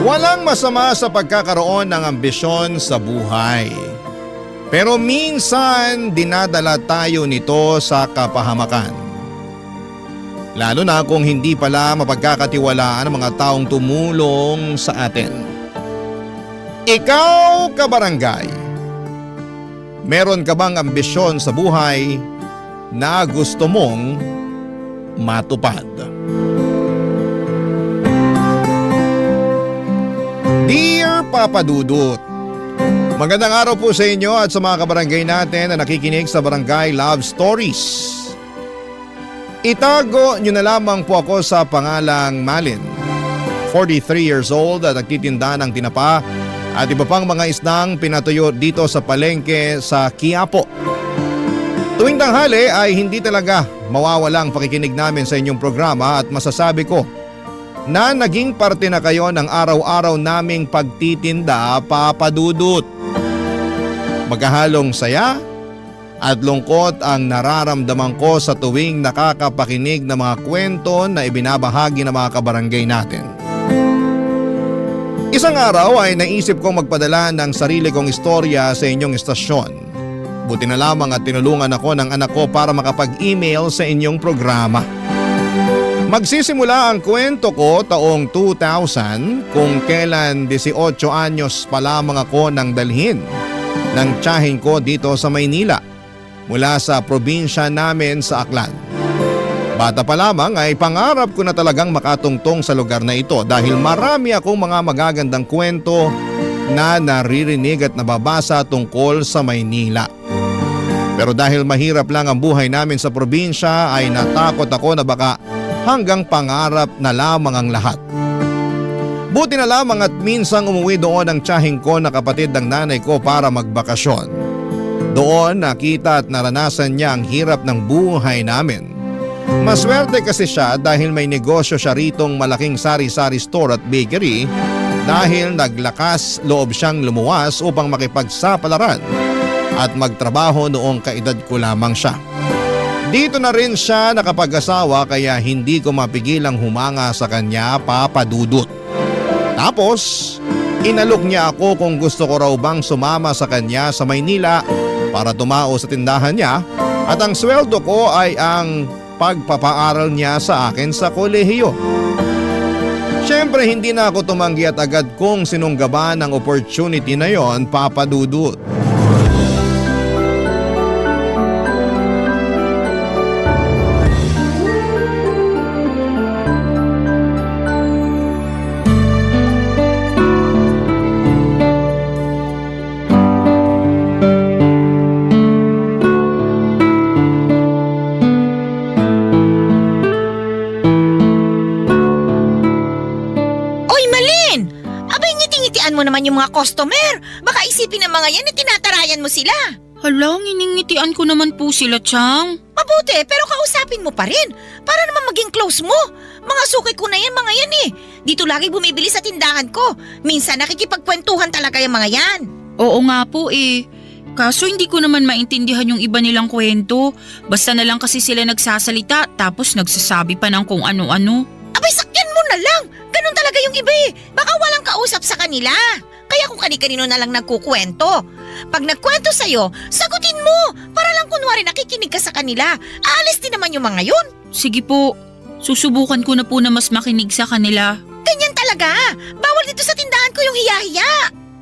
Walang masama sa pagkakaroon ng ambisyon sa buhay. Pero minsan dinadala tayo nito sa kapahamakan. Lalo na kung hindi pala mapagkakatiwalaan ang mga taong tumulong sa atin. Ikaw, kabarangay, meron ka bang ambisyon sa buhay na gusto mong matupad? Dear Papa Dudut, magandang araw po sa inyo at sa mga kabarangay natin na nakikinig sa Barangay Love Stories. Itago nyo na lamang po ako sa pangalang Malin, 43 years old at nagtitinda ng tinapa at iba pang mga isdang pinatuyo dito sa palengke sa Quiapo. Tuwing tanghali ay hindi talaga mawawala ang pakikinig namin sa inyong programa at masasabi ko na naging parte na kayo ng araw-araw naming pagtitinda, Papa Dudut. Magkahalong saya at lungkot ang nararamdaman ko sa tuwing nakakapakinig ng mga kwento na ibinabahagi ng mga kabarangay natin. Isang araw ay naisip kong magpadala ng sarili kong istorya sa inyong istasyon. Buti na lamang at tinulungan ako ng anak ko para makapag-email sa inyong programa. Magsisimula ang kwento ko taong 2000 kung kailan 18 anyos pa lamang ako nang dalhin ng tiyahin ko dito sa Maynila mula sa probinsya namin sa Aklan. Bata pa lamang ay pangarap ko na talagang makatungtong sa lugar na ito dahil marami akong mga magagandang kwento na naririnig at nababasa tungkol sa Maynila. Pero dahil mahirap lang ang buhay namin sa probinsya ay natakot ako na baka hanggang pangarap na lamang ang lahat. Buti na lamang at minsang umuwi doon ang tiyahing ko na kapatid ng nanay ko para magbakasyon. Doon nakita at naranasan niya ang hirap ng buhay namin. Maswerte kasi siya dahil may negosyo siya ritong malaking sari-sari store at bakery dahil naglakas loob siyang lumuwas upang makipagsapalaran at magtrabaho noong kaedad ko lamang siya. Dito na rin siya nakapag-asawa kaya hindi ko mapigilang humanga sa kanya, Papa Dudut. Tapos, inalok niya ako kung gusto ko raw bang sumama sa kanya sa Maynila para tumao sa tindahan niya at ang sweldo ko ay ang pagpapaaral niya sa akin sa kolehiyo. Siyempre hindi na ako tumanggi at agad kong sinunggaban ang opportunity na yon, Papa Dudut. Naman yung mga customer. Baka isipin ng mga yan na tinatarayan mo sila. Hala, nginingitian ko naman po sila, Chang. Mabuti, pero kausapin mo pa rin. Para naman maging close mo. Mga suki ko na yan, mga yan eh. Dito lagi bumibili sa tindahan ko. Minsan nakikipagkwentuhan talaga yung mga yan. Oo nga po eh. Kaso hindi ko naman maintindihan yung iba nilang kwento. Basta na lang kasi sila nagsasalita tapos nagsasabi pa ng kung ano-ano. Abay, sakyan mo na lang. Ganun talaga yung iba eh. Baka walang kausap sa kanila. Kaya kung kani-kanino na lang nagkukwento. Pag nagkwento sa'yo, sagutin mo. Para lang kunwari nakikinig ka sa kanila. Aalis din naman yung mga yun. Sige po. Susubukan ko na po na mas makinig sa kanila. Ganyan talaga. Bawal dito sa tindahan ko yung hiya-hiya.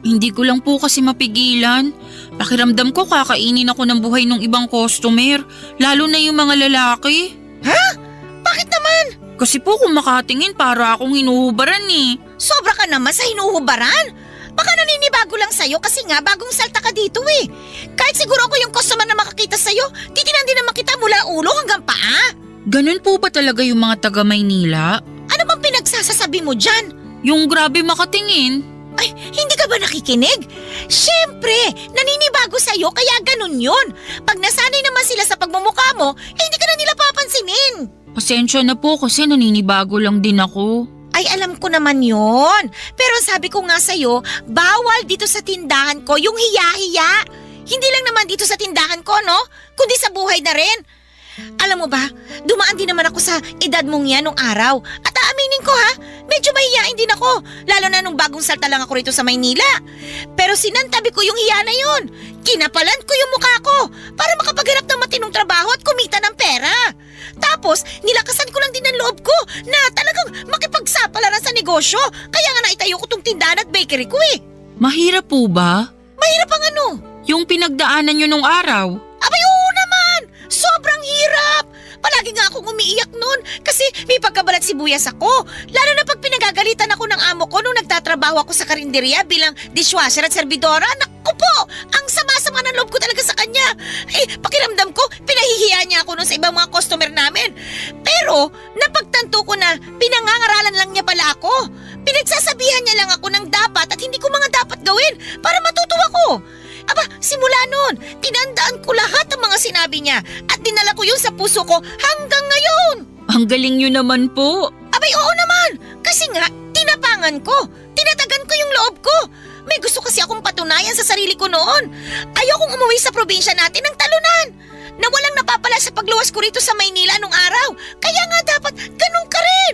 Hindi ko lang po kasi mapigilan. Pakiramdam ko kakainin ako ng buhay ng ibang customer. Lalo na yung mga lalaki. Ha? Bakit naman? Kasi po kung makatingin para akong hinuhubaran eh. Sobra ka naman sa hinuhubaran. Baka naninibago lang sa'yo kasi nga bagong salta ka dito eh. Kahit siguro ako yung customer na makakita sa'yo, titinan din naman kita mula ulo hanggang paa. Ganun po ba talaga yung mga taga Maynila? Ano bang pinagsasasabi mo dyan? Yung grabe makatingin. Ay, hindi ka ba nakikinig? Siyempre, naninibago sa'yo kaya ganun yun. Pag nasanay naman sila sa pagmumukha mo, hindi ka na nila papansinin. Pasensya na po kasi naninibago lang din ako. Ay, alam ko naman yon. Pero sabi ko nga sa'yo, bawal dito sa tindahan ko yung hiya-hiya. Hindi lang naman dito sa tindahan ko, no? Kundi sa buhay na rin. Alam mo ba, dumaan din naman ako sa edad mong yan nung araw. At aaminin ko ha, medyo mahihiyain din ako. Lalo na nung bagong salta lang ako rito sa Maynila. Pero sinantabi ko yung hiya na yun. Kinapalan ko yung mukha ko para makapaghanap ng matinong trabaho at kumita ng pera. Tapos, nilakasan ko lang din ang loob ko na talagang makipagsapalaran sa negosyo. Kaya nga naitayo ko tong tindahan at bakery ko eh. Mahirap po ba? Mahirap ang ano? Yung pinagdaanan nyo nung araw? Abay oo naman! Sobrang hirap! Palagi nga akong umiiyak nun kasi may pagkabalat sibuyas ako. Lalo na pag pinagagalitan ako ng amo ko nung nagtatrabaho ako sa karinderya bilang dishwasher at servidora. Naku po! Ang sama-sama ng loob ko talaga sa kanya. Pakiramdam ko, pinahihiya niya ako nun sa ibang mga customer namin. Pero napagtanto ko na pinangangaralan lang niya pala ako. Pinagsasabihan niya lang ako ng dapat at hindi ko mga dapat gawin para matuto ako. Aba, simula noon, tinandaan ko lahat ng mga sinabi niya at dinala ko yun sa puso ko hanggang ngayon. Ang galing nyo naman po. Abay, oo naman. Kasi nga, tinapangan ko. Tinatagan ko yung loob ko. May gusto kasi akong patunayan sa sarili ko noon. Ayokong umuwi sa probinsya natin ng talunan. Na walang napapala sa pagluwas ko rito sa Maynila nung araw. Kaya nga dapat ganun ka rin.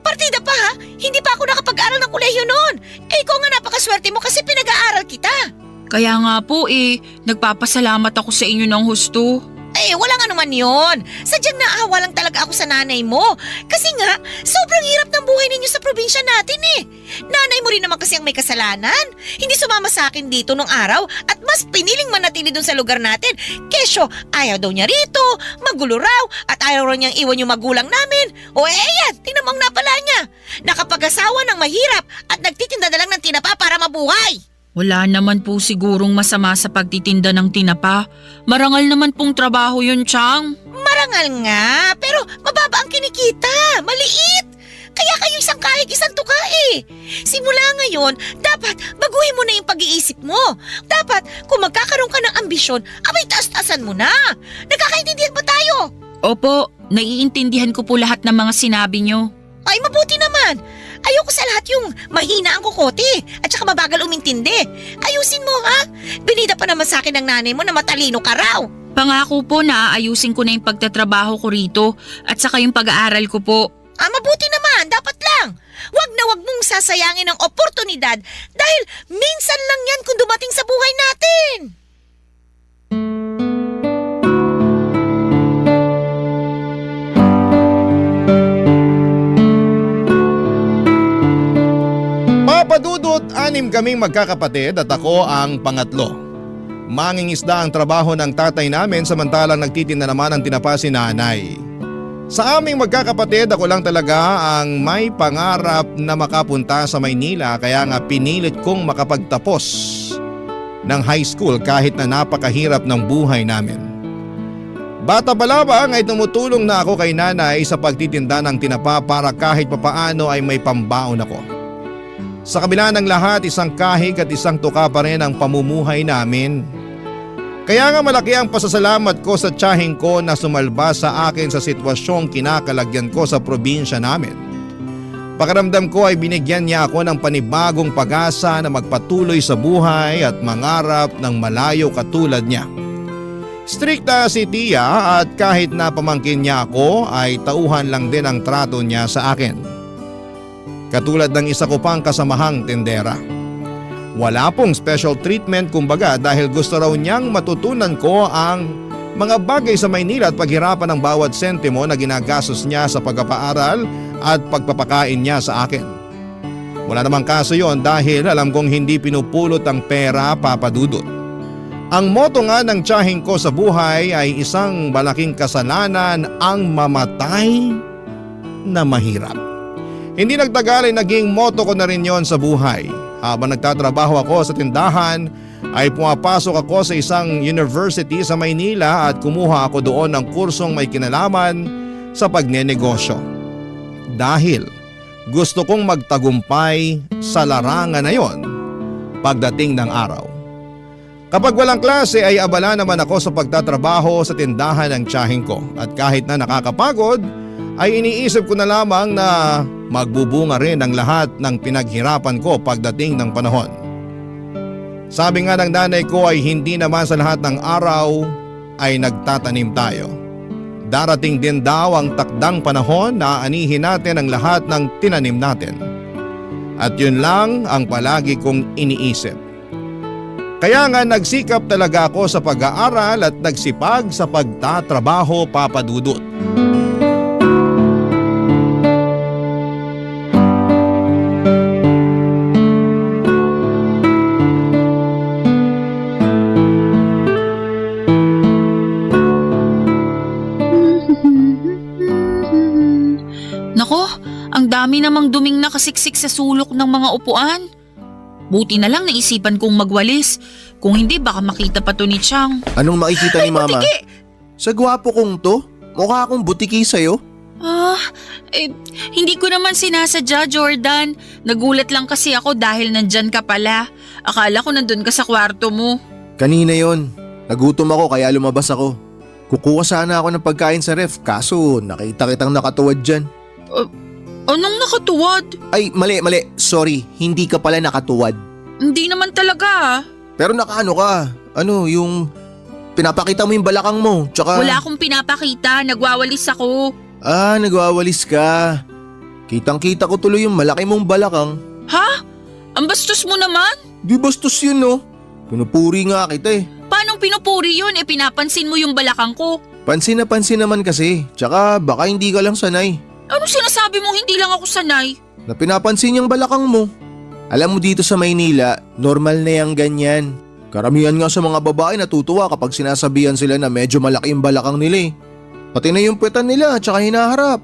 Partida pa ha. Hindi pa ako nakapag-aral ng kolehiyo noon. Ikaw nga napakaswerte mo kasi pinag-aaral kita. Kaya nga po nagpapasalamat ako sa inyo ng husto. Walang anuman yon. Sadyang naawa lang talaga ako sa nanay mo. Kasi nga, sobrang hirap ng buhay ninyo sa probinsya natin eh. Nanay mo rin naman kasi ang may kasalanan. Hindi sumama sa akin dito nung araw at mas piniling manatili dun sa lugar natin. Kesyo, ayaw daw niya rito, magulo raw at ayaw raw niyang iwan yung magulang namin. Yan, tinamang napala niya. Nakapag-asawa ng mahirap at nagtitinda na lang ng tinapa para mabuhay. Wala naman po sigurong masama sa pagtitinda ng tinapa. Marangal naman pong trabaho yun, Chang. Marangal nga, pero mababa ang kinikita. Maliit. Kaya kayo isang kahig, isang tuka eh. Simula ngayon, dapat baguhin mo na yung pag-iisip mo. Dapat, kung magkakaroon ka ng ambisyon, abay taas-taasan mo na. Nagkakaintindihan ba tayo? Opo, naiintindihan ko po lahat ng mga sinabi nyo. Ay, mabuti naman. Ayoko sa lahat yung mahina ang kukote at saka mabagal umintindi. Ayusin mo ha. Binida pa naman sa akin ng nanay mo na matalino ka raw. Pangako po na aayusin ko na yung pagtatrabaho ko rito at saka yung pag-aaral ko po. Mabuti naman. Dapat lang. Wag na wag mong sasayangin ang oportunidad dahil minsan lang yan kung dumating sa buhay natin. Papadudot, 6 kaming magkakapatid at ako ang pangatlo. Mangingisda ang trabaho ng tatay namin samantalang nagtitinda naman ang tinapa si nanay. Sa aming magkakapatid, ako lang talaga ang may pangarap na makapunta sa Maynila kaya nga pinilit kong makapagtapos ng high school kahit na napakahirap ng buhay namin. Bata pa lamang ay tumutulong na ako kay nanay sa pagtitinda ng tinapa para kahit papaano ay may pambaon ako. Sa kabila ng lahat, isang kahig at isang tuka pa rin ang pamumuhay namin. Kaya nga malaki ang pasasalamat ko sa tiyahing ko na sumalba sa akin sa sitwasyong kinakalagyan ko sa probinsya namin. Pakiramdam ko ay binigyan niya ako ng panibagong pag-asa na magpatuloy sa buhay at mangarap ng malayo katulad niya. Strikta si Tia at kahit na pamangkin niya ako ay tauhan lang din ang trato niya sa akin. Katulad ng isa ko pang kasamahang tendera. Wala pong special treatment kumbaga dahil gusto raw niyang matutunan ko ang mga bagay sa Maynila at paghirapan ng bawat sentimo na ginagastos niya sa pagpapaaral at pagpapakain niya sa akin. Wala namang kaso yon dahil alam kong hindi pinupulot ang pera, papadudot. Ang moto nga ng tiyahing ko sa buhay ay isang malaking kasalanan ang mamatay na mahirap. Hindi nagtagal ay naging motto ko na rin yon sa buhay. Habang nagtatrabaho ako sa tindahan ay pumapasok ako sa isang university sa Maynila at kumuha ako doon ng kursong may kinalaman sa pagnenegosyo. Dahil gusto kong magtagumpay sa larangan na yon pagdating ng araw. Kapag walang klase ay abala naman ako sa pagtatrabaho sa tindahan ng tiyahing ko at kahit na nakakapagod ay iniisip ko na lamang na magbubunga rin ang lahat ng pinaghirapan ko pagdating ng panahon. Sabi nga ng nanay ko ay hindi naman sa lahat ng araw ay nagtatanim tayo. Darating din daw ang takdang panahon na aanihin natin ang lahat ng tinanim natin. At yun lang ang palagi kong iniisip. Kaya nga nagsikap talaga ako sa pag-aaral at nagsipag sa pagtatrabaho, Papa Dudut. Nako, ang dami namang duming nakasiksik sa sulok ng mga upuan. Buti na lang naisipan kong magwalis. Kung hindi, baka makita pa to ni Chang. Anong makikita ni Mama? Sa gwapo kong to? Mukha akong butiki sa'yo? Hindi ko naman sinasadya, Jordan. Nagulat lang kasi ako dahil nandyan ka pala. Akala ko nandun ka sa kwarto mo. Kanina yon. Nagutom ako kaya lumabas ako. Kukuha sana ako ng pagkain sa ref kaso nakita kitang nakatuwad dyan. Anong nakatuwad? Ay, mali. Sorry, hindi ka pala nakatuwad. Hindi naman talaga. Pero nakaano ka? Ano, yung pinapakita mo yung balakang mo, tsaka… Wala akong pinapakita, nagwawalis ako. Nagwawalis ka. Kitang-kita ko tuloy yung malaki mong balakang. Ha? Ang bastos mo naman? Di bastos yun, no? Pinupuri nga kita eh. Paanong pinupuri yun? Pinapansin mo yung balakang ko. Pansin na pansin naman kasi, tsaka baka hindi ka lang sanay. Ano sinasabi mo hindi lang ako sanay? Na pinapansin yung balakang mo. Alam mo dito sa Maynila, normal na yung ganyan. Karamihan nga sa mga babae natutuwa kapag sinasabihan sila na medyo malaki yung balakang nila eh. Pati na yung puwetan nila at saka hinaharap.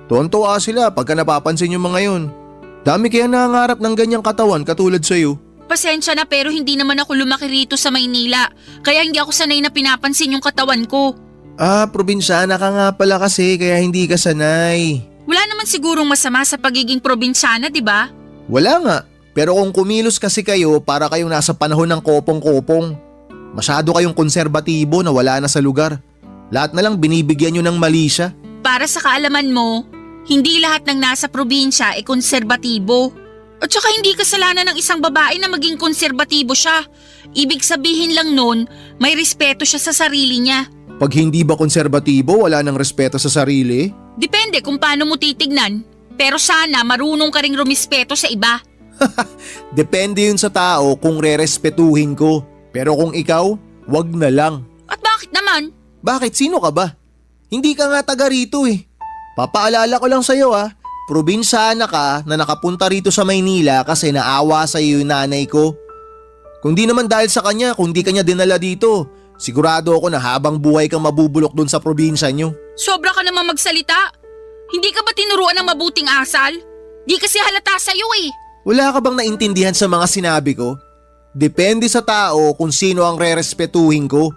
Tuwan-tuwa sila pagka napapansin yung mga yun. Dami kaya nangangarap ng ganyang katawan katulad sa'yo. Pasensya na pero hindi naman ako lumaki rito sa Maynila. Kaya hindi ako sanay na pinapansin yung katawan ko. Probinsyana ka nga pala kasi kaya hindi ka sanay. Wala naman sigurong masama sa pagiging probinsyana, di ba? Wala nga. Pero kung kumilos kasi kayo para kayong nasa panahon ng kopong-kopong. Masyado kayong konserbatibo na wala na sa lugar. Lahat na lang binibigyan nyo ng mali siya. Para sa kaalaman mo, hindi lahat ng nasa probinsya ay konserbatibo. At saka hindi kasalanan ng isang babae na maging konserbatibo siya. Ibig sabihin lang nun, may respeto siya sa sarili niya. Pag hindi ba konserbatibo, wala nang respeto sa sarili? Depende kung paano mo titignan. Pero sana marunong ka ring rumispeto sa iba. Depende yun sa tao kung rerespetuhin ko. Pero kung ikaw, wag na lang. At bakit naman? Bakit? Sino ka ba? Hindi ka nga taga rito eh. Papaalala ko lang sa'yo probinsyana ka na nakapunta rito sa Maynila kasi naawa sa'yo yung nanay ko. Kung di naman dahil sa kanya, kung di kanya dinala dito, sigurado ako na habang buhay kang mabubulok dun sa probinsya nyo. Sobra ka naman magsalita. Hindi ka ba tinuruan ng mabuting asal? Di kasi halata sa'yo eh. Wala ka bang naintindihan sa mga sinabi ko? Depende sa tao kung sino ang rerespetuhin ko.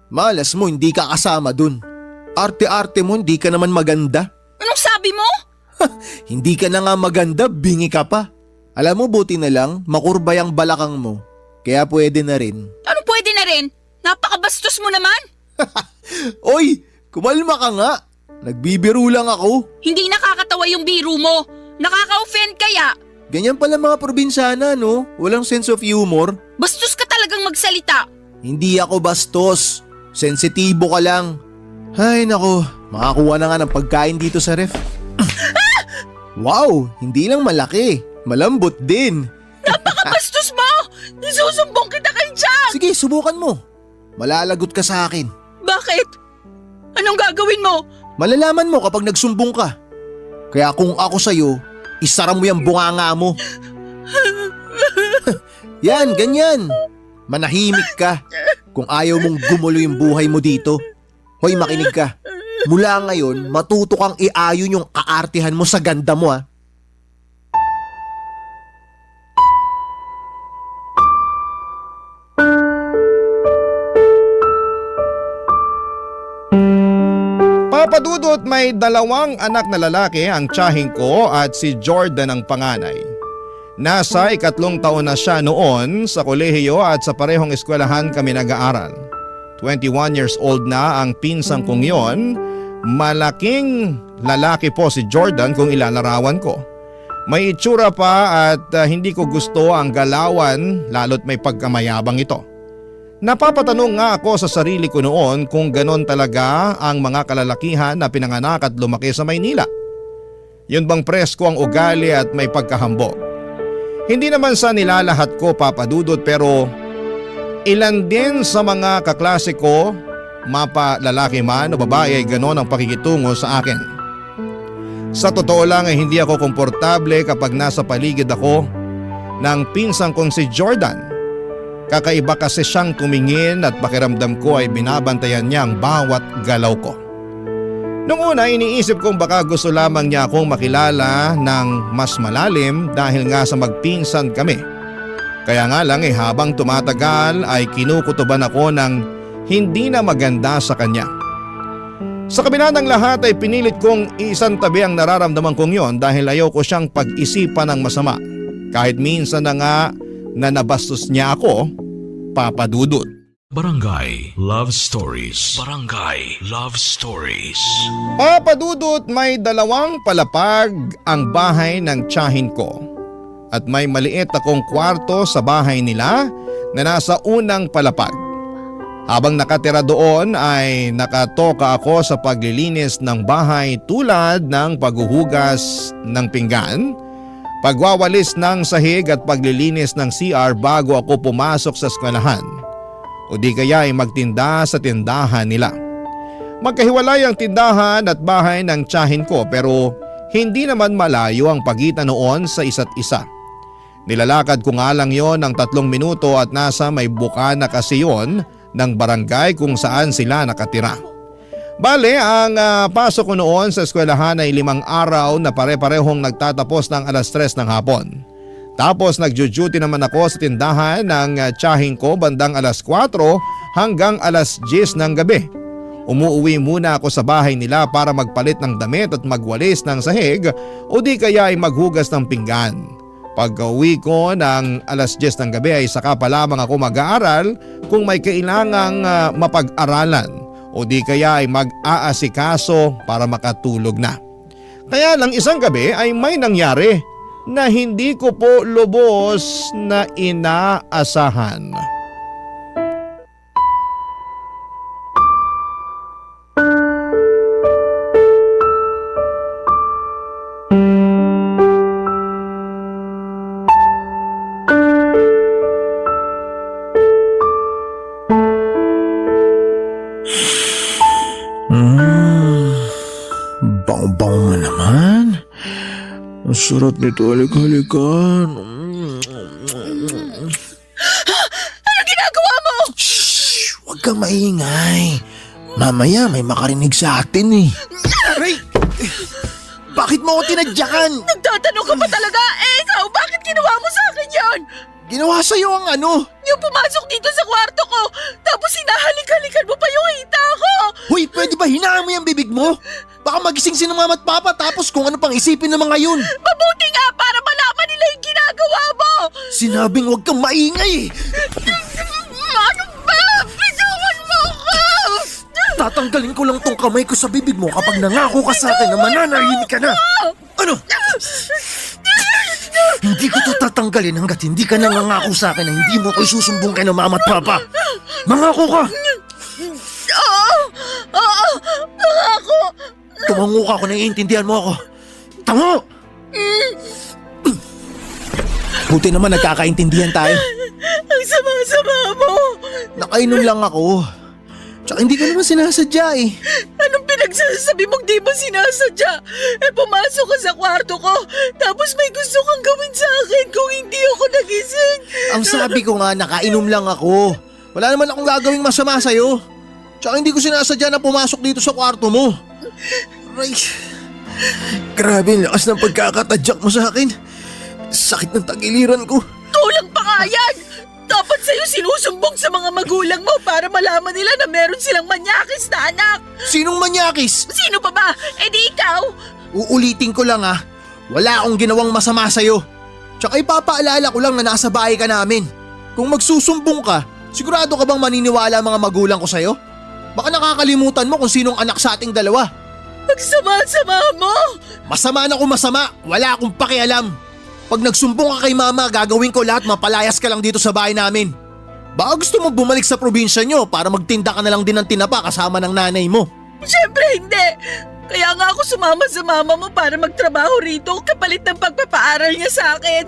Malas mo, hindi ka kasama dun. Arte-arte mo, hindi ka naman maganda. Anong sabi mo? Hindi ka na nga maganda, bingi ka pa. Alam mo, buti na lang, makurbay ang balakang mo. Kaya pwede na rin. Ano pwede na rin? Napakabastos mo naman. Oy, kumalma ka nga. Nagbibiro lang ako. Hindi nakakatawa yung biro mo. Nakaka-offend kaya. Ganyan pala mga probinsyana, no? Walang sense of humor. Bastos ka talagang magsalita. Hindi ako bastos. Sensitibo ka lang. Ay nako, makakuha na nga ng pagkain dito sa ref. Wow, hindi lang malaki. Malambot din. Napakabastos mo! Isusumbong kita kay Jack! Sige, subukan mo. Malalagot ka sa akin. Bakit? Anong gagawin mo? Malalaman mo kapag nagsumbong ka. Kaya kung ako sa'yo, isara mo yung bunganga mo. Yan, ganyan. Manahimik ka. Kung ayaw mong gumulo yung buhay mo dito. Hoy, makinig ka. Mula ngayon, matuto kang iayon yung kaartihan mo sa ganda mo Papa Dudut, may 2 anak na lalaki ang tiyahing ko at si Jordan ang panganay. Nasa 3 taon na siya noon sa kolehiyo at sa parehong eskwelahan kami nag-aaral. 21 years old na ang pinsang kong yon. Malaking lalaki po si Jordan kung ilalarawan ko. May itsura pa at hindi ko gusto ang galawan lalo't may pagkamayabang ito. Napapatanong nga ako sa sarili ko noon kung ganon talaga ang mga kalalakihan na pinanganak at lumaki sa Maynila. Yun bang presko ang ugali at may pagkahambog? Hindi naman sa nilalahat ko, Papa Dudut, pero ilan din sa mga kaklase ko, mapa lalaki man o babae, ay ganon ang pakikitungo sa akin. Sa totoo lang ay hindi ako komportable kapag nasa paligid ako ng pinsang kong si Jordan. Kakaiba kasi siyang tumingin at pakiramdam ko ay binabantayan niya ang bawat galaw ko. Noong una iniisip kong baka gusto lamang niya akong makilala ng mas malalim dahil nga sa magpinsan kami. Kaya nga lang habang tumatagal ay kinukutuban ako ng hindi na maganda sa kanya. Sa kabila ng lahat ay pinilit kong isantabi ang nararamdaman kong yon dahil ayaw ko siyang pag-isipan ng masama. Kahit minsan na nga na nabastos niya ako, Papa Dudut. Barangay Love Stories. Barangay Love Stories. Papa Dudut, may 2 palapag ang bahay ng tiyahin ko. At may maliit akong kwarto sa bahay nila na nasa unang palapag. Habang nakatira doon ay nakatoka ako sa paglilinis ng bahay tulad ng paghuhugas ng pinggan, pagwawalis ng sahig at paglilinis ng CR bago ako pumasok sa eskwelahan o di kaya ay magtinda sa tindahan nila. Magkahiwalay ang tindahan at bahay ng tiyahin ko pero hindi naman malayo ang pagitan noon sa isa't isa. Nilalakad ko nga lang yon ng 3 minuto at nasa may bukana kasi yon ng barangay kung saan sila nakatira. Bale, ang pasok ko noon sa eskwelahan ay 5 araw na pare-parehong nagtatapos ng 3:00 ng hapon. Tapos nagjo-duty naman ako sa tindahan ng tiyahin ko bandang 4:00 hanggang 10:00 ng gabi. Umuuwi muna ako sa bahay nila para magpalit ng damit at magwalis ng sahig o di kaya ay maghugas ng pinggan. Pagka-uwi ko ng 10:00 ng gabi ay saka pa lamang ako mag-aaral kung may kailangang mapag-aralan o di kaya ay mag-aasikaso para makatulog na. Kaya lang isang gabi ay may nangyari na hindi ko po lubos na inaasahan. Bang-bang mo naman. Ang sarap nito, halik-halikan. Ano ginagawa mo? Shhh! Huwag kang maingay. Mamaya may makarinig sa atin eh. Aray! Bakit mo ako tinadyakan? Nagtatanong ka pa talaga? Ikaw, bakit ginawa mo sa akin yan? Ginawa sa'yo ang ano? Yung pumasok dito sa kwarto ko, tapos hinahalik-halikan mo pa yung hita ko! Hoy, pwede ba hinaan mo yung bibig mo? Baka magising si mama at papa tapos kung ano pang isipin ng mga yun. Mabuti nga para malaman nila yung ginagawa mo! Sinabing huwag kang maingay eh. Ano ba? Bitawan mo ako! Tatanggalin ko lang tong kamay ko sa bibig mo kapag nangako ka sa akin na mananahimik ka na. Ano? Hindi ko to tatanggalin hanggat hindi ka nangangako sa akin na hindi mo ko isusumbong kay na mama at papa. Mangako ka! Oo, ako! Tumango ka kung naiintindihan mo ako. Tango! Buti naman nagkakaintindihan tayo. Ang sama-sama mo! Nakainom lang ako. Tsaka hindi ko naman sinasadya eh. Anong pinagsasabi mong di mo sinasadya? Pumasok ka sa kwarto ko, tapos may gusto kang gawin sa akin kung hindi ako nagising. Ang sabi ko nga, nakainom lang ako. Wala naman akong gagawing masama sa'yo. Tsaka hindi ko sinasadya na pumasok dito sa kwarto mo. Aray. Grabe, ang lakas ng pagkakatadyak mo sa akin. Sakit ng tagiliran ko. Tulang pa nga yan! Dapat sa'yo sinusumbong sa mga magulang mo para malaman nila na meron silang manyakis na anak. Sinong manyakis? Sino pa ba? Eh di ikaw? Uulitin ko lang ha. Wala akong ginawang masama sa'yo. Tsaka ipapaalala ko lang na nasa bahay ka namin. Kung magsusumbong ka, sigurado ka bang maniniwala ang mga magulang ko sa'yo? Baka nakakalimutan mo kung sinong anak sa ating dalawa. Ang sama-sama mo! Masama na kung masama, wala akong pakialam. Pag nagsumbong ka kay mama, gagawin ko lahat, mapalayas ka lang dito sa bahay namin. Baka gusto mo bumalik sa probinsya nyo para magtinda ka na lang din ng tinapa kasama ng nanay mo. Siyempre hindi. Kaya nga ako sumama sa mama mo para magtrabaho rito kapalit ng pagpapaaral niya sa akin.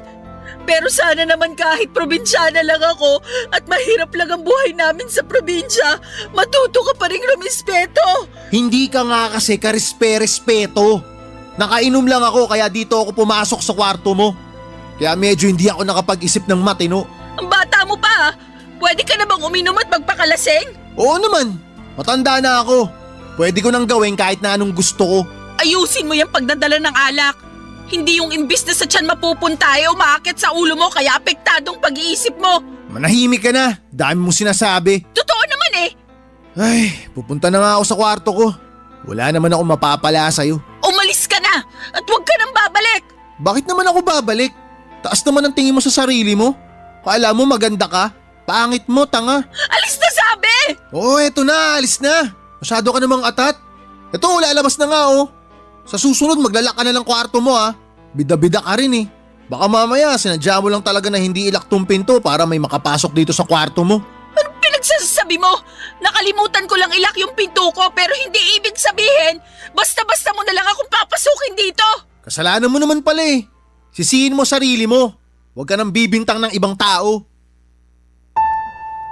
Pero sana naman kahit probinsyana lang ako at mahirap lang ang buhay namin sa probinsya, matuto ka pa rin rumispeto. Hindi ka nga kasi karespe-respeto. Nakainom lang ako kaya dito ako pumasok sa kwarto mo. Kaya medyo hindi ako nakapag-isip ng matino. Ang bata mo pa, pwede ka na bang uminom at magpakalaseng? Oo naman, matanda na ako. Pwede ko nang gawin kahit na anong gusto ko. Ayusin mo yung pagdadala ng alak. Hindi yung imbis na sa tiyan mapupunta ay umaakit sa ulo mo kaya apektadong pag-iisip mo. Manahimik ka na, dami mong sinasabi. Totoo naman eh. Ay, pupunta na nga ako sa kwarto ko. Wala naman ako mapapala sa'yo. Umalis ka na at huwag ka nang babalik. Bakit naman ako babalik? Taas naman ang tingin mo sa sarili mo. Kala mo maganda ka? Pangit mo, tanga. Alis na sabi! Oo, eto na, alis na. Masyado ka namang atat. Eto, lalabas na nga oh. Sa susunod maglalak ka na ng kwarto mo ah. Bida-bida ka rin eh. Baka mamaya sinadya mo lang talaga na hindi ilak tong pinto para may makapasok dito sa kwarto mo. Anong pinagsasabi mo? Nakalimutan ko lang ilak yung pinto ko pero hindi ibig sabihin basta-basta mo na lang akong papasukin dito. Kasalanan mo naman pala eh. Sisihin mo sarili mo. Huwag ka nang bibintang ng ibang tao.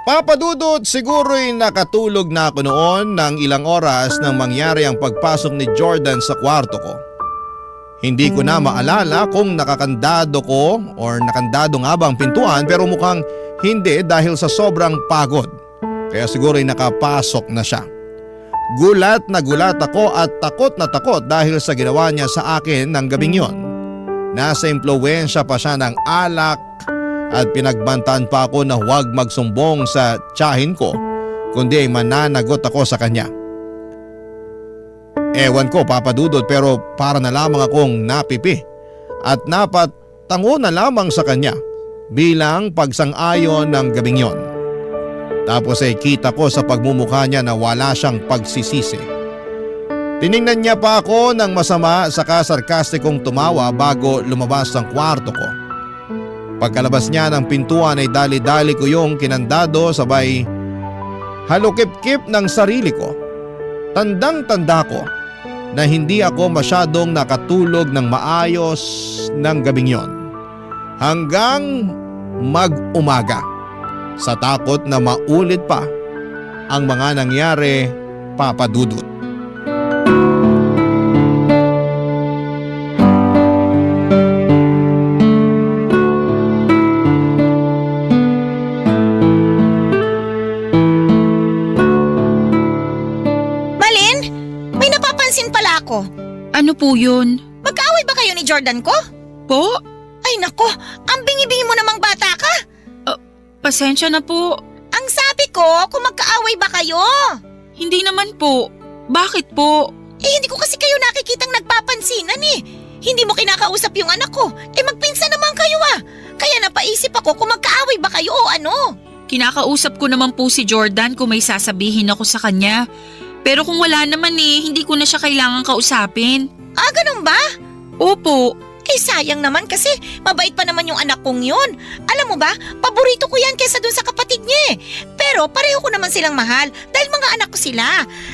Papa Dudut, siguro'y nakatulog na ako noon ng ilang oras nang mangyari ang pagpasok ni Jordan sa kwarto ko. Hindi ko na maalala kung nakakandado ko or nakandado nga ba ang pintuan pero mukhang hindi dahil sa sobrang pagod. Kaya siguro'y nakapasok na siya. Gulat na gulat ako at takot na takot dahil sa ginawa niya sa akin ng gabing yon. Nasa impluwensya pa siya ng alak at pinagbantaan pa ako na huwag magsumbong sa tiyahin ko kundi ay mananagot ako sa kanya. Ewan ko Papa Dudut pero para na lamang akong napipi at napatango na lamang sa kanya bilang pagsang-ayon ng gabing yon. Tapos ay kita ko sa pagmumukha niya na wala siyang pagsisisi. Tiningnan niya pa ako ng masama saka sarkastikong tumawa bago lumabas ng kwarto ko. Pagkalabas niya ng pintuan ay dali-dali ko yung kinandado sabay halukip-kip ng sarili ko. Tandang-tanda ko na hindi ako masyadong nakatulog ng maayos ng gabing yon. Hanggang mag-umaga sa takot na maulit pa ang mga nangyari, Papa Dudut. Ano po yun? Mag-away ba kayo ni Jordan ko? Po? Ay nako, ang bingi-bingi mo namang bata ka. Pasensya na po. Ang sabi ko, kung magkaaway ba kayo? Hindi naman po. Bakit po? Hindi ko kasi kayo nakikitang nagpapansinan eh. Hindi mo kinakausap yung anak ko. Magpinsan naman kayo ah. Kaya napaisip ako kung magkaaway ba kayo o ano. Kinakausap ko naman po si Jordan kung may sasabihin ako sa kanya. Pero kung wala naman hindi ko na siya kailangan kausapin. Ah, ganun ba? Opo. Sayang naman kasi mabait pa naman yung anak kong yun. Alam mo ba, paborito ko yan kesa dun sa kapatid niya eh. Pero pareho ko naman silang mahal dahil mga anak ko sila.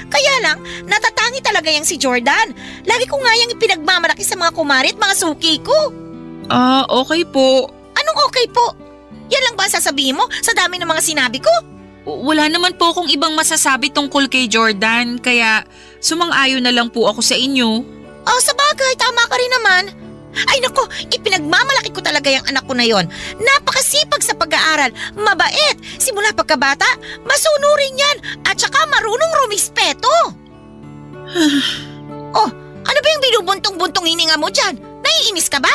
Kaya lang, natatangi talaga yang si Jordan. Lagi ko nga yung ipinagmamalaki sa mga kumari at mga suki ko. Okay po. Anong okay po? Yan lang ba ang sasabihin mo sa dami ng mga sinabi ko? Wala naman po akong ibang masasabi tungkol kay Jordan, kaya sumang-ayon na lang po ako sa inyo. Sa bagay, tama ka rin naman. Ay nako, ipinagmamalaki ko talaga yung anak ko na yon. Napakasipag sa pag-aaral, mabait, simula pagkabata, masunurin yan, at saka marunong rumispeto. Ano ba yung binubuntong-buntong hininga mo dyan? Naiinis ka ba?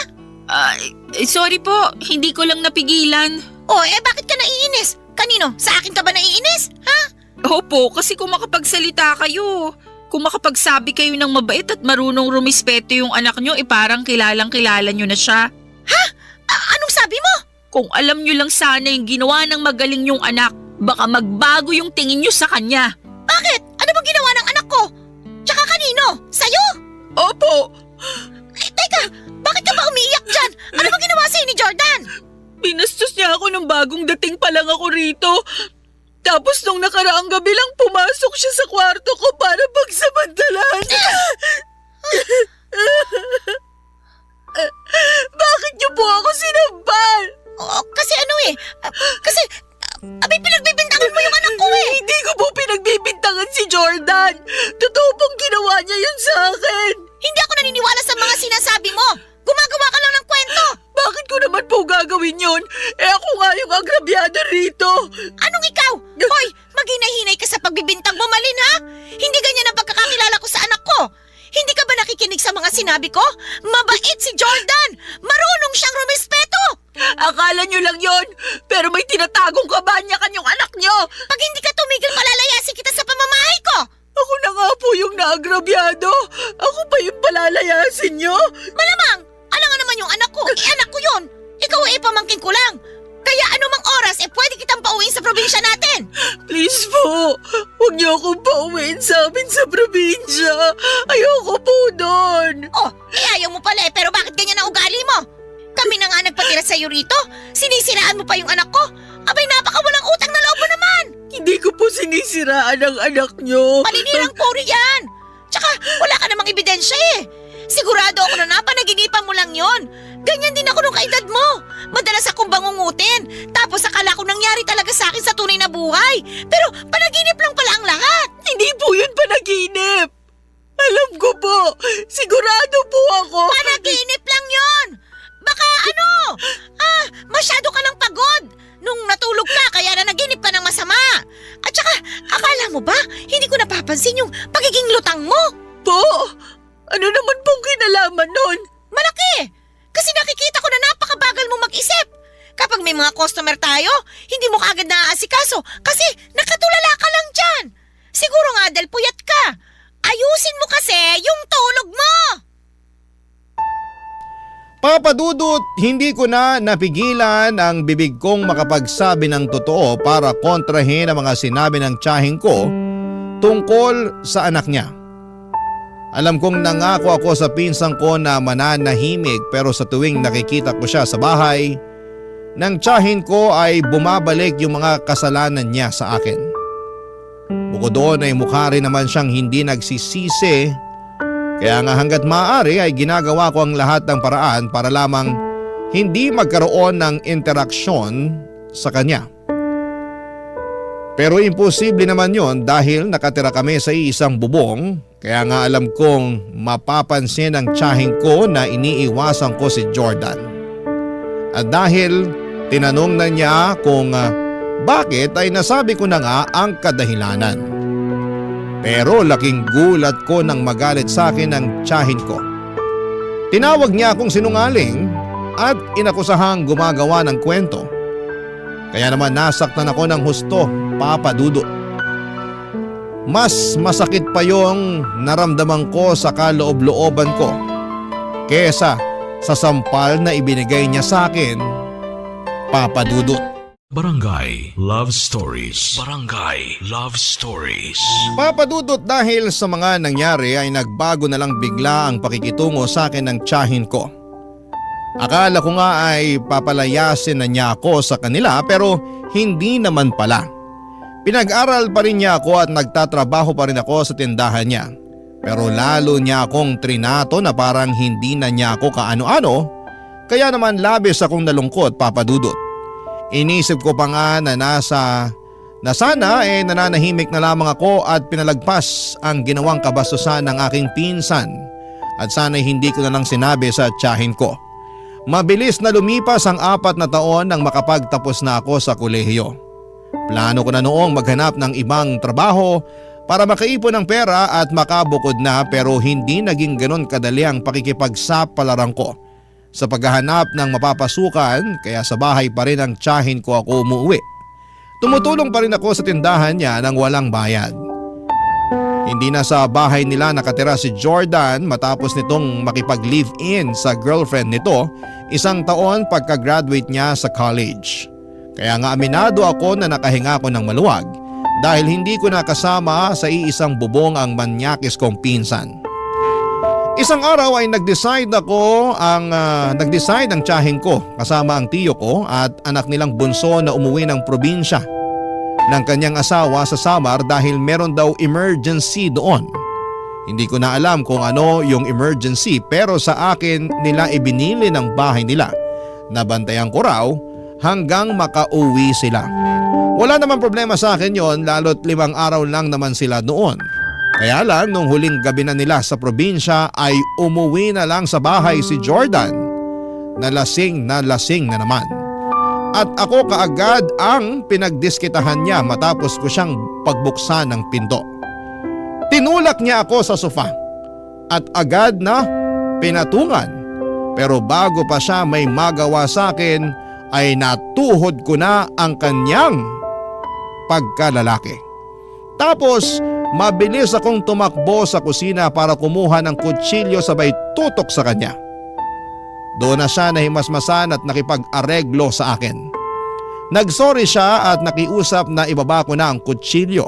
Sorry po, hindi ko lang napigilan. Bakit ka naiinis? Kanino? Sa akin ka ba naiinis? Ha? Opo, kasi kung makapagsalita kayo, kung makapagsabi kayo ng mabait at marunong rumispeto yung anak nyo, parang kilalang-kilala nyo na siya. Ha? Anong sabi mo? Kung alam nyo lang sana yung ginawa ng magaling yung anak, baka magbago yung tingin nyo sa kanya. Bakit? Ano bang ginawa ng anak ko? Tsaka kanino? Sa'yo? Opo. Teka, bakit ka ba umiiyak dyan? Ano bang ginawa sa'yo ni Jordan? Binastos niya ako nung bagong dating pa lang ako rito. Tapos nung nakaraang gabi lang pumasok siya sa kwarto ko para pagsamantalan. Bakit niyo po ako sinampal? Oo, kasi abay pinagbibintangan mo yung anak ko eh. Hindi ko po pinagbibintangan si Jordan. Totoo pong ginawa niya yun sa akin. Hindi ako naniniwala sa mga sinasabi mo. Gumagawa ka lang ng kwento. Bakit ko naman po gagawin yun? Ako nga yung agrabyada rito. Anong ikaw? Hoy, maghinay-hinay ka sa pagbibintang mo, Malin, ha? Hindi ganyan ang pagkakakilala ko sa anak ko. Hindi ka ba nakikinig sa mga sinabi ko? Mabait si Jordan! Marunong siyang rumispeto! Akala nyo lang yon, pero may tinatagong kabanyakan yung anak nyo. Pag hindi ka tumigil, palalayasin kita sa pamamahay ko! Ako na nga po yung naagrabyado. Ako pa yung palalayasin nyo. Malamang! Alam nga naman yung anak ko. Anak ko yun! Ikaw ay pamangkin ko lang! Kaya anumang oras, pwede kitang pauwiin sa probinsya natin! Please po, huwag niyo akong pauwiin sa amin sa probinsya. Ayoko po doon. Oh, ayaw mo pala pero bakit ganyan ang ugali mo? Kami na nga nagpatira sa'yo rito. Sinisiraan mo pa yung anak ko. Abay, napakawalang utang na loob mo naman. Hindi ko po sinisiraan ang anak niyo. Paninirang puri yan. Tsaka, wala ka namang ebidensya eh. Sigurado ako na napanaginipan mo lang yon. Ganyan din ako nung kaedad mo. Madalas akong bangungutin. Tapos akala ko nangyari talaga sa akin sa tunay na buhay. Pero panaginip lang pala ang lahat. Hindi po yun panaginip. Alam ko po. Sigurado po ako. Panaginip lang yon. Baka masyado ka lang pagod. Nung natulog ka, kaya na naginip ka ng masama. At saka, akala mo ba, hindi ko napapansin yung pagiging lutang mo? Po? Ano naman pong kinalaman nun? Malaki! Kasi nakikita ko na napakabagal mo mag-isip. Kapag may mga customer tayo, hindi mo kaagad naaasikaso kasi nakatulala ka lang dyan. Siguro nga dahil puyat ka. Ayusin mo kasi yung tulog mo! Papa Dudut, hindi ko na napigilan ang bibig kong makapagsabi ng totoo para kontrahin ang mga sinabi ng tiyahing ko tungkol sa anak niya. Alam kong nangako ako sa pinsang ko na mananahimik pero sa tuwing nakikita ko siya sa bahay, ng tiyahin ko ay bumabalik yung mga kasalanan niya sa akin. Bukod doon ay mukha rin naman siyang hindi nagsisisi. Kaya nga hanggat maaari ay ginagawa ko ang lahat ng paraan para lamang hindi magkaroon ng interaksyon sa kanya. Pero imposible naman yon dahil nakatira kami sa isang bubong, kaya nga alam kong mapapansin ng tiyahing ko na iniiwasan ko si Jordan. At dahil tinanong na niya kung bakit ay nasabi ko na nga ang kadahilanan. Pero laking gulat ko nang magalit sa akin ang tiyahin ko. Tinawag niya akong sinungaling at inakusahang gumagawa ng kwento. Kaya naman nasaktan ako ng husto, Papa Dudut. Mas masakit pa yung naramdaman ko sa kaloob-looban ko kesa sa sampal na ibinigay niya sa akin, Papa Dudut. Barangay Love Stories. Barangay Love Stories. Papa Dudut, dahil sa mga nangyari ay nagbago na lang bigla ang pakikitungo sa akin ng tiyahin ko. Akala ko nga ay papalayasin na niya ako sa kanila pero hindi naman pala. Pinag-aral pa rin niya ako at nagtatrabaho pa rin ako sa tindahan niya. Pero lalo niya akong trinato na parang hindi na niya ako kaano-ano, kaya naman labis akong nalungkot, Papa Dudut. Inisip ko pa nga na sana nananahimik na lamang ako at pinalagpas ang ginawang kabastusan ng aking pinsan at sana'y hindi ko na lang sinabi sa tiyahin ko. Mabilis na lumipas ang 4 na taon nang makapagtapos na ako sa kolehiyo. Plano ko na noong maghanap ng ibang trabaho para makaipon ng pera at makabukod na, pero hindi naging ganon kadali ang pakikipagsapalaran ko sa paghahanap ng mapapasukan, kaya sa bahay pa rin ang tiyahin ko ako umuwi. Tumutulong pa rin ako sa tindahan niya nang walang bayad. Hindi na sa bahay nila nakatira si Jordan matapos nitong makipag-live-in sa girlfriend nito 1 taon pagka-graduate niya sa college. Kaya nga aminado ako na nakahinga ko ng maluwag dahil hindi ko nakasama sa iisang bubong ang manyakis kong pinsan. Isang araw ay nag-decide ang tiyahing ko kasama ang tiyo ko at anak nilang bunso na umuwi ng probinsya ng kanyang asawa sa Samar dahil meron daw emergency doon. Hindi ko na alam kung ano yung emergency pero sa akin nila ibinili ng bahay nila. Nabantayan ko raw hanggang makauwi sila. Wala naman problema sa akin yon lalo't 5 araw lang naman sila noon. Kaya lang nung huling gabi na nila sa probinsya ay umuwi na lang sa bahay si Jordan. Nalasing na naman. At ako kaagad ang pinagdiskitahan niya matapos ko siyang pagbuksan ng pinto. Tinulak niya ako sa sofa at agad na pinatungan. Pero bago pa siya may magawa sa akin ay natuhod ko na ang kanyang pagkalalaki. Tapos mabilis akong tumakbo sa kusina para kumuha ng kutsilyo sabay tutok sa kanya. Doon na siya nahimasmasan at nakipag-areglo sa akin. Nagsorry siya at nakiusap na ibaba ko na ang kutsilyo.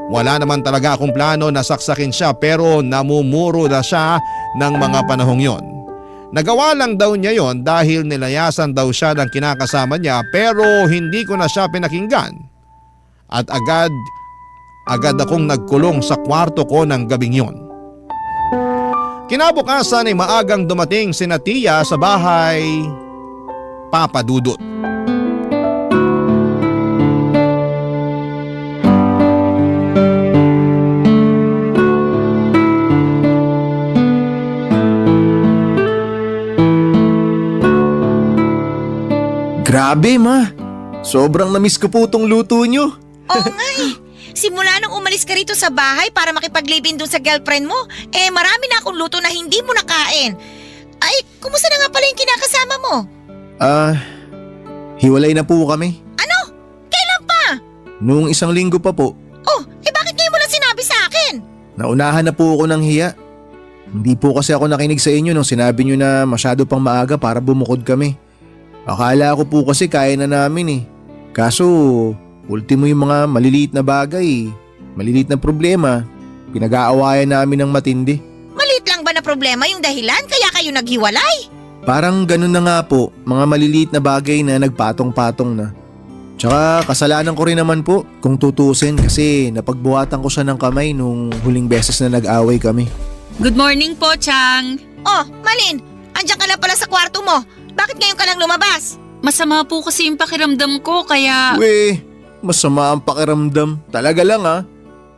Wala naman talaga akong plano na saksakin siya pero namumuro na siya ng mga panahong yon. Nagawa lang daw niya yon dahil nilayasan daw siya ng kinakasama niya pero hindi ko na siya pinakinggan. At agad akong nagkulong sa kwarto ko ng gabing yon. Kinabukasan ay maagang dumating si Tia sa bahay Papa Dudut. Grabe ma, sobrang namiss ko po tong luto nyo. Oo nga eh. Simula nung umalis ka rito sa bahay para makipag-live-in dun sa girlfriend mo, marami na akong luto na hindi mo nakain. Ay, kumusta na nga pala yung kinakasama mo? Hiwalay na po kami. Ano? Kailan pa? Noong 1 linggo pa po. Oh, bakit ngayon mo lang sinabi sa akin? Naunahan na po ako ng hiya. Hindi po kasi ako nakinig sa inyo nung sinabi nyo na masyado pang maaga para bumukod kami. Akala ko po kasi kaya na namin eh. Kaso, ultimo yung mga maliliit na bagay, maliliit na problema, pinag-aawayan namin ng matindi. Maliit lang ba na problema yung dahilan kaya kayo naghiwalay? Parang ganun na nga po, mga maliliit na bagay na nagpatong-patong na. Tsaka kasalanan ko rin naman po kung tutusin kasi napagbuhatan ko siya ng kamay nung huling beses na nag-away kami. Good morning po, Chang. Oh, Malin, andyan ka lang pala sa kwarto mo. Bakit ngayon ka lang lumabas? Masama po kasi yung pakiramdam ko kaya… Weh, masama ang pakiramdam. Talaga lang ah.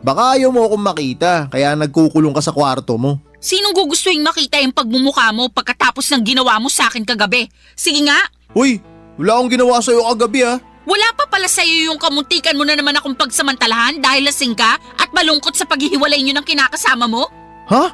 Baka ayaw mo akong makita kaya nagkukulong ka sa kwarto mo. Sinong gugustuhin makita yung pagmumukha mo pagkatapos ng ginawa mo sa akin kagabi? Sige nga! Uy, wala akong ginawa sa'yo kagabi ah. Wala pa pala sa'yo yung kamuntikan mo na naman akong pagsamantalahan dahil lasing ka at malungkot sa paghihiwalay nyo ng kinakasama mo? Ha?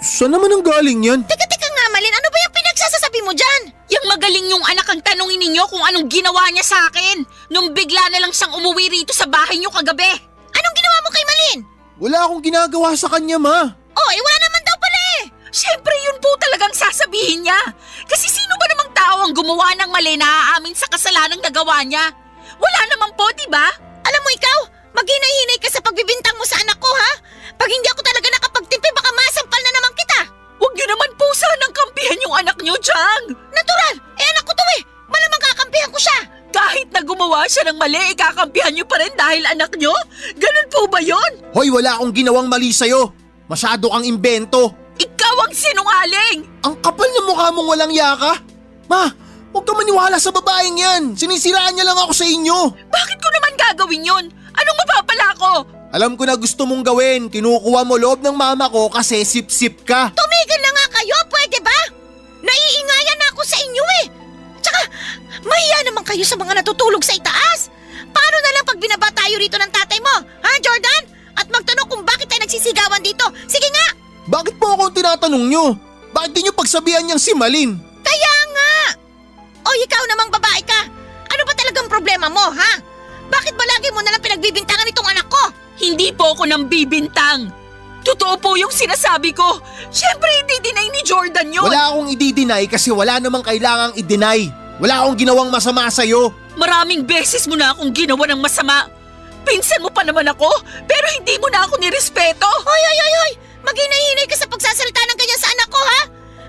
Saan naman ang galing yan? Teka nga Malin, ano ba yung pinagsasasabi mo dyan? Yang magaling yung anak ang tanongin ninyo kung anong ginawa niya sa akin nung bigla na lang siyang umuwi rito sa bahay niyo kagabi. Anong ginawa mo kay Malin? Wala akong ginagawa sa kanya ma. Oh, wala naman daw pala eh. Siyempre yun po talagang sasabihin niya. Kasi sino ba namang tao ang gumawa ng mali na aamin sa kasalanang nagawa niya? Wala naman po, di ba? Alam mo ikaw, maghinay-hinay ka sa pagbibintang mo sa anak ko ha? Pag hindi ako talaga nakapagtimpi, baka masampal na naman kita. Huwag niyo naman po sanang kampihan yung anak niyo, Chang. Natural, anak ko to eh. Malamang kakampihan ko siya. Kahit na gumawa siya ng mali, ikakampihan niyo pa rin dahil anak niyo? Ganun po ba yon? Hoy, wala akong ginawang mali sa'yo. Masyado kang imbento. Ikaw ang sinungaling! Ang kapal na mukha mong walang yaka. Ma, huwag ka maniwala sa babaeng yan. Sinisiraan niya lang ako sa inyo. Bakit ko naman gagawin yon? Anong mapapala ko? Alam ko na gusto mong gawin. Kinukuha mo loob ng mama ko kasi sip-sip ka. Tumigil na nga kayo, pwede ba? Naiingayan na ako sa inyo eh. Tsaka, mahiya naman kayo sa mga natutulog sa itaas. Paano na lang pag binaba tayo rito ng tatay mo? Ha, Jordan? At magtanong kung bakit tayo nagsisigawan dito. Sige nga! Bakit po ako tinatanong nyo? Bakit di nyo pagsabihan niyang si Malin? Kaya nga! O ikaw namang babae ka. Ano ba talagang problema mo, ha? Bakit ba lagi mo nalang pinagbibintangan itong anak ko? Hindi po ako nang bibintang. Totoo po yung sinasabi ko. Siyempre, i-deny ni Jordan yun. Wala akong i-deny kasi wala namang kailangang i-deny. Wala akong ginawang masama sa'yo. Maraming beses mo na akong ginawa ng masama. Pinsan mo pa naman ako, pero hindi mo na ako nirespeto. Hoy! Maghinay-hinay ka sa pagsasalita ng ganyan sa anak ko, ha?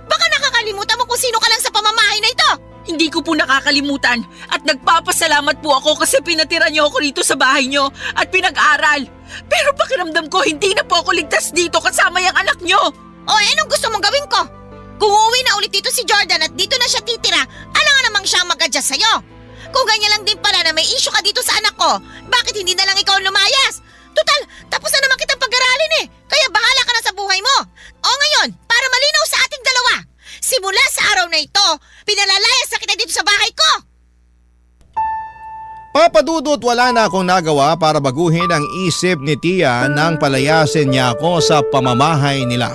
Baka nakakalimutan mo kung sino ka lang sa pamamahay na ito. Hindi ko po nakakalimutan at nagpapasalamat po ako kasi pinatira niyo ako rito sa bahay niyo at pinag-aral. Pero pakiramdam ko hindi na po ako ligtas dito kasama yung anak niyo. O anong gusto mong gawin ko? Kung uuwi na ulit dito si Jordan at dito na siya titira, alam namang siyang mag-adjust sa'yo. Kung ganyan lang din pala na may issue ka dito sa anak ko, bakit hindi na lang ikaw lumayas? Total, tapos na naman kitang pag-aralin eh. Kaya bahala ka na sa buhay mo. O ngayon, para malinaw sa ating dalawa, simula sa araw na ito, pinalalayas na kita dito sa bahay ko. Papa Dudut, wala na akong nagawa para baguhin ang isip ni Tia nang palayasin niya ako sa pamamahay nila.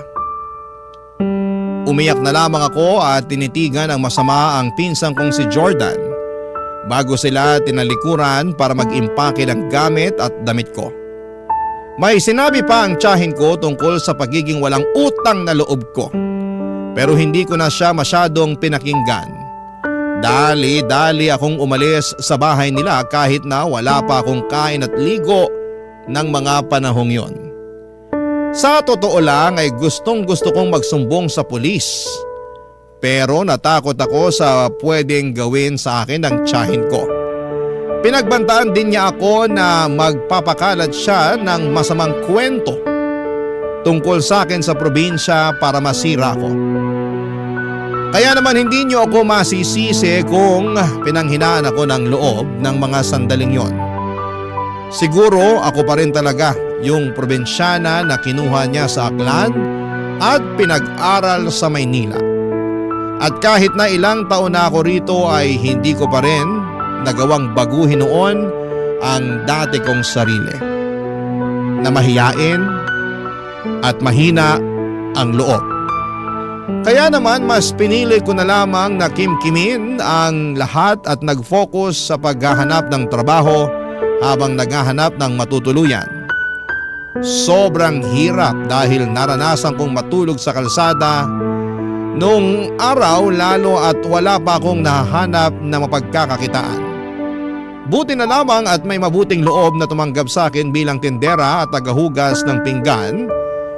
Umiyak na lamang ako at tinitigan ang masama ang pinsang kong si Jordan bago sila tinalikuran para mag-impake ng gamit at damit ko. May sinabi pa ang tiyahin ko tungkol sa pagiging walang utang na loob ko. Pero hindi ko na siya masyadong pinakinggan. Dali-dali akong umalis sa bahay nila kahit na wala pa akong kain at ligo ng mga panahong yon. Sa totoo lang ay gustong-gusto kong magsumbong sa pulis. Pero natakot ako sa pwedeng gawin sa akin ng tiyahin ko. Pinagbantaan din niya ako na magpapakalat siya ng masamang kwento tungkol sa akin sa probinsya para masira ko. Kaya naman hindi niyo ako masisisi kung pinanghinaan ako ng loob ng mga sandaling yon. Siguro ako pa rin talaga yung probinsyana na kinuha niya sa Aklan at pinag-aral sa Maynila. At kahit na ilang taon na ako rito ay hindi ko pa rin nagawang baguhin noon ang dati kong sarili. Na mahiyain at mahina ang loob. Kaya naman mas pinili ko na lamang na kimkimin ang lahat at nag-focus sa paghahanap ng trabaho habang naghahanap ng matutuluyan. Sobrang hirap dahil naranasan kong matulog sa kalsada noong araw lalo at wala pa akong nahahanap na mapagkakakitaan. Buti na lamang at may mabuting loob na tumanggap sa akin bilang tindera at tagahugas ng pinggan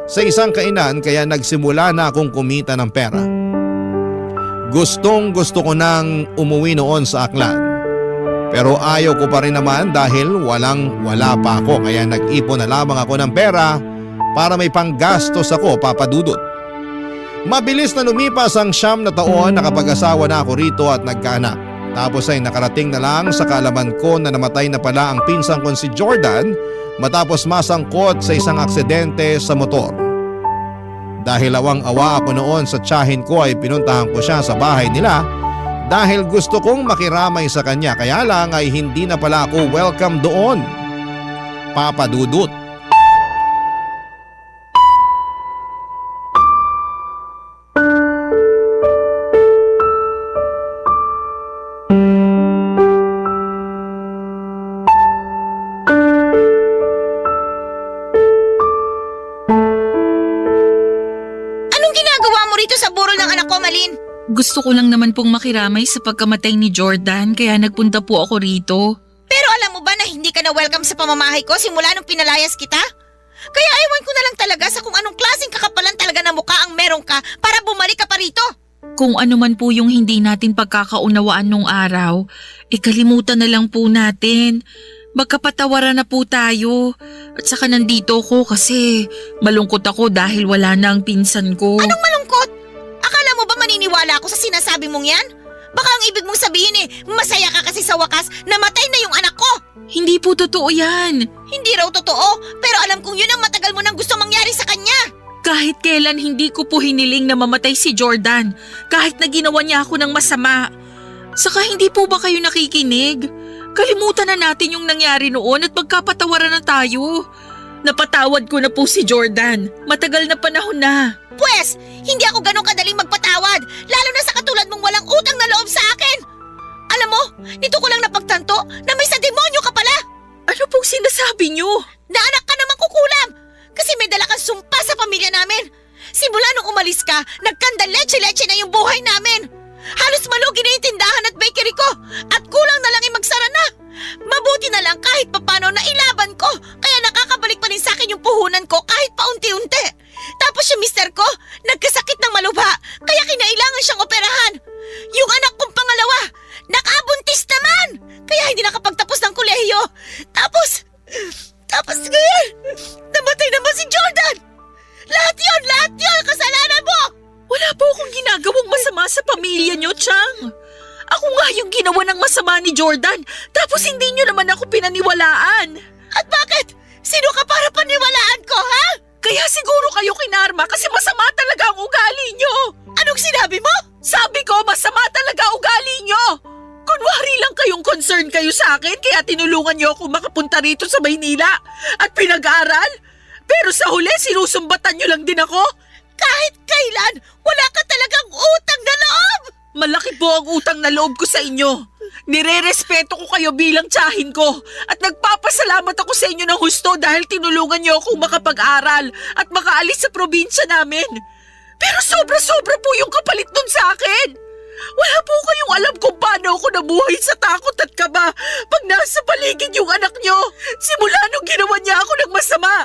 sa isang kainan kaya nagsimula na akong kumita ng pera. Gustong gusto ko nang umuwi noon sa Aklan. Pero ayaw ko pa rin naman dahil wala pa ako kaya nag-ipon na lamang ako ng pera para may panggastos ako, Papa Dudut. Mabilis na lumipas ang 9 na taon na kapag-asawa na ako rito at nagkaanak. Tapos ay nakarating na lang sa kaalaman ko na namatay na pala ang pinsang ko si Jordan matapos masangkot sa isang aksidente sa motor. Dahil awang-awa ako noon sa tiyahin ko ay pinuntahan ko siya sa bahay nila dahil gusto kong makiramay sa kanya kaya lang ay hindi na pala ako welcome doon, Papa Dudut. Gusto ko lang naman pong makiramay sa pagkamatay ni Jordan kaya nagpunta po ako rito. Pero alam mo ba na hindi ka na welcome sa pamamahay ko simula nung pinalayas kita? Kaya ewan ko na lang talaga sa kung anong klaseng kakapalan talaga na mukha ang meron ka para bumalik ka pa rito. Kung ano man po yung hindi natin pagkakaunawaan nung araw, kalimutan na lang po natin. Magkapatawaran na po tayo. At saka nandito ko kasi malungkot ako dahil wala na ang pinsan ko. Anong malungkot? Akala mo ba maniniwala ako sa sinasabi mong yan? Baka ang ibig mong sabihin masaya ka kasi sa wakas namatay na yung anak ko. Hindi po totoo yan. Hindi raw totoo, pero alam kong yun ang matagal mo nang gusto mangyari sa kanya. Kahit kailan hindi ko po hiniling na mamatay si Jordan. Kahit na ginawa niya ako ng masama. Saka hindi po ba kayo nakikinig? Kalimutan na natin yung nangyari noon at magkapatawaran na tayo. Napatawad ko na po si Jordan. Matagal na panahon na. Pwes, hindi ako ganun kadaling magpatawad, lalo na sa katulad mong walang utang na loob sa akin. Alam mo, nito ko lang napagtanto na may sa demonyo ka pala. Ano pong sinasabi niyo? Na anak ka namang kukulam, kasi may dala kang sumpa sa pamilya namin. Simula nung umalis ka, nagkanda leche-leche na yung buhay namin. Halos malugi na yung tindahan at bakery ko, at kulang na lang magsara na. Mabuti na lang kahit papano na ilaban ko, kaya nakakabalik pa rin sa akin yung puhunan ko kahit paunti-unti. Tapos mister ko, nagkasakit ng maluba, kaya kinailangan siyang operahan. Yung anak kong pangalawa, nakabuntis naman, kaya hindi nakapagtapos ng kolehiyo. Tapos ngayon, namatay naman si Jordan. Lahat yun, kasalanan mo. Wala po akong ginagawang masama sa pamilya niyo, Chang. Ako nga yung ginawa ng masama ni Jordan, tapos hindi niyo naman ako pinaniwalaan. At bakit? Sino ka para paniwalaan ko, ha? Kaya siguro kayo kinarma kasi masama talaga ang ugali niyo. Anong sinabi mo? Sabi ko, masama talaga ugali niyo. Kunwari lang kayong concern kayo sa akin kaya tinulungan niyo ako makapunta rito sa Maynila at pinag-aaral. Pero sa huli, sinusumbatan niyo lang din ako. Kahit kailan, wala ka talagang utang na loob! Malaki po ang utang na loob ko sa inyo. Nire-respeto ko kayo bilang tiyahin ko at nagpapasalamat ako sa inyo ng husto dahil tinulungan niyo akong makapag-aral at makaalis sa probinsya namin. Pero sobra-sobra po yung kapalit nun sa akin. Wala po kayong alam kung paano ako nabuhay sa takot at kaba pag nasa paligid yung anak niyo. Simula nung ginawa niya ako ng masama.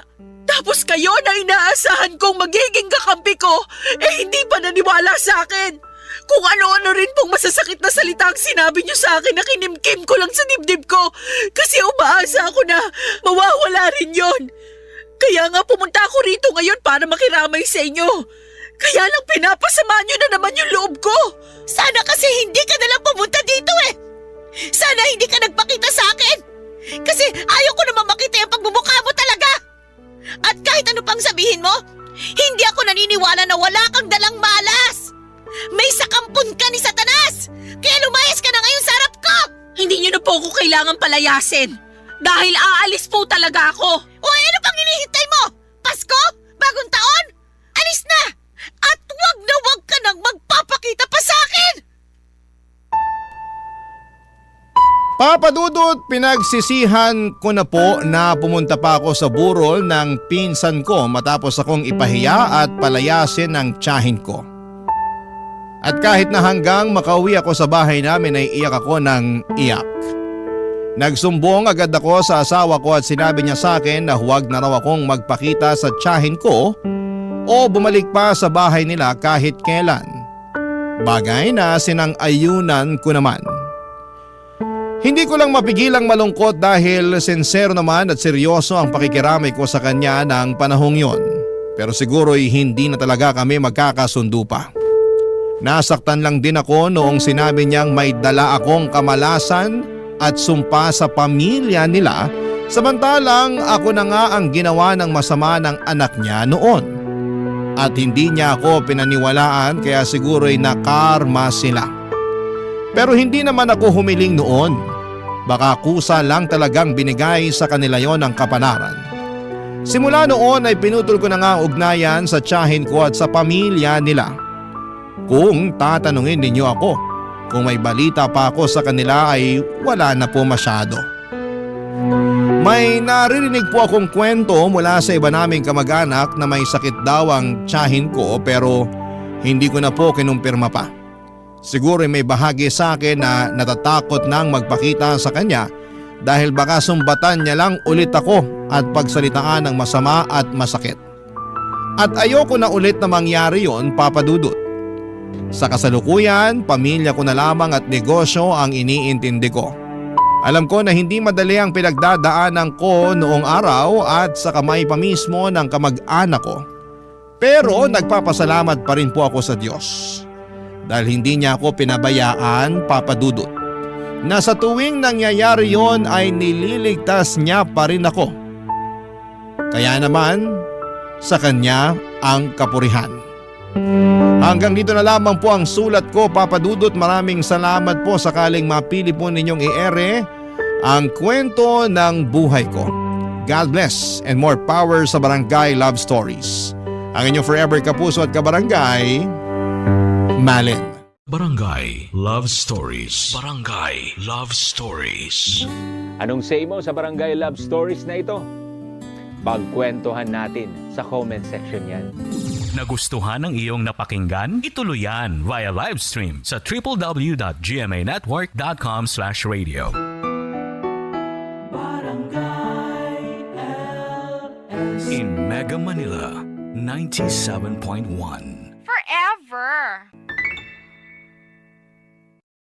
Tapos kayo na inaasahan kong magiging kakampi ko, hindi pa naniwala sa akin. Kung ano-ano rin pong masasakit na salita ang sinabi niyo sa akin na kinimkim ko lang sa dibdib ko kasi umaasa ako na mawawala rin yon. Kaya nga pumunta ako rito ngayon para makiramay sa inyo. Kaya lang pinapasama niyo na naman yung loob ko. Sana kasi hindi ka nalang pumunta dito eh. Sana hindi ka nagpakita sa akin. Kasi ayaw ko naman makita yung pagmumukha mo talaga. At kahit ano pang sabihin mo, hindi ako naniniwala na wala kang dalang malas. May sakampun ka ni Satanas. Kaya lumayas ka na ngayon sa harap ko. Hindi niyo na po ako kailangan palayasin. Dahil aalis po talaga ako. O ano pang hinihintay mo? Pasko? Bagong taon? Alis na! At wag ka nang magpapakita pa sa akin! Papa Dudut, pinagsisihan ko na po na pumunta pa ako sa burol ng pinsan ko matapos akong ipahiya at palayasin ng tiyahin ko. At kahit na hanggang makauwi ako sa bahay namin ay iyak ako ng iyak. Nagsumbong agad ako sa asawa ko at sinabi niya sa akin na huwag na raw akong magpakita sa tiyahin ko o bumalik pa sa bahay nila kahit kailan. Bagay na sinang-ayunan ko naman. Hindi ko lang mapigilang malungkot dahil sincero naman at seryoso ang pakikiramay ko sa kanya ng panahong yon. Pero siguro'y hindi na talaga kami magkakasundo pa. Nasaktan lang din ako noong sinabi niyang may dala akong kamalasan at sumpa sa pamilya nila samantalang ako na nga ang ginawa ng masama ng anak niya noon. At hindi niya ako pinaniwalaan kaya siguro'y nakarma sila. Pero hindi naman ako humiling noon. Baka kusa lang talagang binigay sa kanila yon ang kapanaran. Simula noon ay pinutol ko na nga ang ugnayan sa tiyahin ko at sa pamilya nila. Kung tatanungin ninyo ako, kung may balita pa ako sa kanila ay wala na po masyado. May naririnig po akong kwento mula sa iba naming kamag-anak na may sakit daw ang tiyahin ko pero hindi ko na po kinumpirma pa. Siguro may bahagi sa akin na natatakot nang magpakita sa kanya dahil baka sumbatan niya lang ulit ako at pagsalitaan ng masama at masakit. At ayoko na ulit na mangyari yon, Papa Dudut. Sa kasalukuyan, pamilya ko na lamang at negosyo ang iniintindi ko. Alam ko na hindi madali ang pinagdadaanan ko noong araw at sa kamay pa mismo ng kamag-anak ko. Pero nagpapasalamat pa rin po ako sa Diyos. Dahil hindi niya ako pinabayaan, Papa Dudut. Na sa tuwing nangyayari yon ay nililigtas niya pa rin ako. Kaya naman, sa kanya ang kapurihan. Hanggang dito na lamang po ang sulat ko, Papa Dudut. Maraming salamat po sakaling mapili po ninyong i-ere ang kwento ng buhay ko. God bless and more power sa Barangay Love Stories. Ang inyong forever kapuso at kabarangay, Malin. Barangay Love Stories. Barangay Love Stories. Anong say mo sa Barangay Love Stories na ito? Pagkwentuhan natin sa comment section yan. Nagustuhan ng iyong napakinggan? Ituloy yan via live stream sa www.gmanetwork.com/radio. In Mega Manila, 97.1